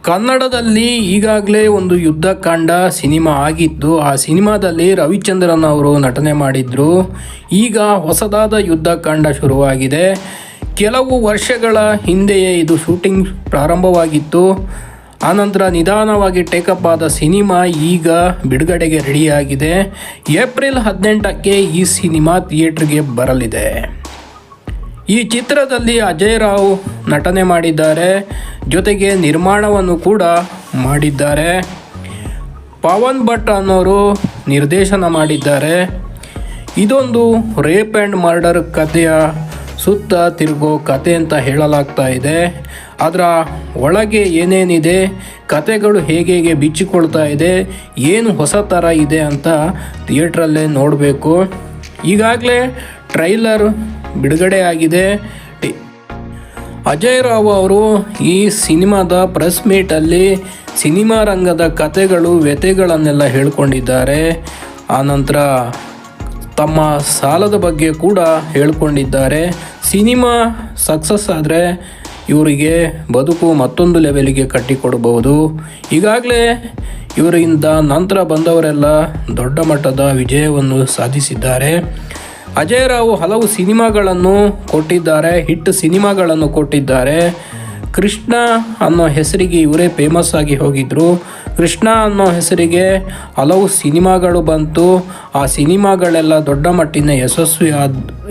ಕನ್ನಡದಲ್ಲಿ ಈಗಾಗಲೇ ಒಂದು ಯುದ್ಧಕಾಂಡ ಸಿನಿಮಾ ಆಗಿದ್ದು, ಆ ಸಿನಿಮಾದಲ್ಲಿ ರವಿಚಂದ್ರನ್ ಅವರು ನಟನೆ ಮಾಡಿದ್ರು. ಈಗ ಹೊಸದಾದ ಯುದ್ಧಕಾಂಡ ಶುರುವಾಗಿದೆ. ಕೆಲವು ವರ್ಷಗಳ ಹಿಂದೆಯೇ ಇದು ಶೂಟಿಂಗ್ ಪ್ರಾರಂಭವಾಗಿತ್ತು. ಆನಂತರ ನಿಧಾನವಾಗಿ ಟೇಕಪ್ ಆದ ಸಿನಿಮಾ ಈಗ ಬಿಡುಗಡೆಗೆ ರೆಡಿಯಾಗಿದೆ. ಏಪ್ರಿಲ್ 18ಕ್ಕೆ ಈ ಸಿನಿಮಾ ಥಿಯೇಟ್ರಿಗೆ ಬರಲಿದೆ. ಈ ಚಿತ್ರದಲ್ಲಿ ಅಜಯ್ ರಾವ್ ನಟನೆ ಮಾಡಿದ್ದಾರೆ, ಜೊತೆಗೆ ನಿರ್ಮಾಣವನ್ನು ಕೂಡ ಮಾಡಿದ್ದಾರೆ. ಪವನ್ ಭಟ್ ಅನ್ನೋರು ನಿರ್ದೇಶನ ಮಾಡಿದ್ದಾರೆ. ಇದೊಂದು ರೇಪ್ ಆ್ಯಂಡ್ ಮರ್ಡರ್ ಕಥೆಯ ಸುತ್ತ ತಿರುಗೋ ಕತೆ ಅಂತ ಹೇಳಲಾಗ್ತಾ ಇದೆ. ಅದರ ಒಳಗೆ ಏನೇನಿದೆ, ಕತೆಗಳು ಹೇಗೆ ಬಿಚ್ಚಿಕೊಳ್ತಾ ಇದೆ, ಏನು ಹೊಸ ಥರ ಇದೆ ಅಂತ ಥಿಯೇಟ್ರಲ್ಲೇ ನೋಡಬೇಕು. ಈಗಾಗಲೇ ಟ್ರೈಲರ್ ಬಿಡುಗಡೆ ಆಗಿದೆ. ಅಜಯ್ ರಾವ್ ಅವರು ಈ ಸಿನಿಮಾದ ಪ್ರೆಸ್ ಮೀಟಲ್ಲಿ ಸಿನಿಮಾ ರಂಗದ ಕತೆಗಳು ವ್ಯಥೆಗಳನ್ನೆಲ್ಲ ಹೇಳ್ಕೊಂಡಿದ್ದಾರೆ. ಆನಂತರ ತಮ್ಮ ಸಾಲದ ಬಗ್ಗೆ ಕೂಡ ಹೇಳ್ಕೊಂಡಿದ್ದಾರೆ. ಸಿನಿಮಾ ಸಕ್ಸಸ್ ಆದರೆ ಇವರಿಗೆ ಬದುಕು ಮತ್ತೊಂದು ಲೆವೆಲಿಗೆ ಕಟ್ಟಿಕೊಡಬಹುದು. ಈಗಾಗಲೇ ಇವರಿಂದ ನಂತರ ಬಂದವರೆಲ್ಲ ದೊಡ್ಡ ಮಟ್ಟದ ವಿಜಯವನ್ನು ಸಾಧಿಸಿದ್ದಾರೆ. ಅಜಯ್ ರಾವ್ ಹಲವು ಸಿನಿಮಾಗಳನ್ನು ಕೊಟ್ಟಿದ್ದಾರೆ, ಹಿಟ್ ಸಿನಿಮಾಗಳನ್ನು ಕೊಟ್ಟಿದ್ದಾರೆ. ಕೃಷ್ಣ ಅನ್ನೋ ಹೆಸರಿಗೆ ಇವರೇ ಫೇಮಸ್ ಆಗಿ ಹೋಗಿದ್ದರು. ಕೃಷ್ಣ ಅನ್ನೋ ಹೆಸರಿಗೆ ಹಲವು ಸಿನಿಮಾಗಳು ಬಂತು. ಆ ಸಿನಿಮಾಗಳೆಲ್ಲ ದೊಡ್ಡ ಮಟ್ಟಿನ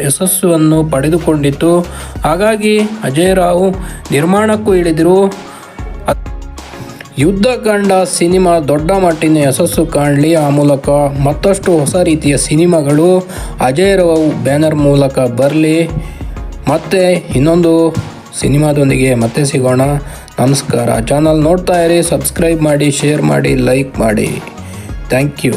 ಯಶಸ್ಸನ್ನು ಪಡೆದುಕೊಂಡಿತ್ತು. ಹಾಗಾಗಿ ಅಜಯ್ ರಾವ್ ನಿರ್ಮಾಣಕ್ಕೂ ಇಳಿದರು. ಯುದ್ಧಕಾಂಡ ಸಿನಿಮಾ ದೊಡ್ಡ ಮಟ್ಟಿನ ಯಶಸ್ಸು ಕಾಣಲಿ, ಆ ಮೂಲಕ ಮತ್ತಷ್ಟು ಹೊಸ ರೀತಿಯ ಸಿನಿಮಾಗಳು ಅಜಯ್ ರಾವ್ ಬ್ಯಾನರ್ ಮೂಲಕ ಬರಲಿ. ಮತ್ತೆ ಇನ್ನೊಂದು ಸಿನಿಮಾದೊಂದಿಗೆ ಮತ್ತೆ ಸಿಗೋಣ. ನಮಸ್ಕಾರ. ಚಾನಲ್ ನೋಡ್ತಾ ಇರಿ, ಸಬ್ಸ್ಕ್ರೈಬ್ ಮಾಡಿ, ಶೇರ್ ಮಾಡಿ, ಲೈಕ್ ಮಾಡಿ. Thank you.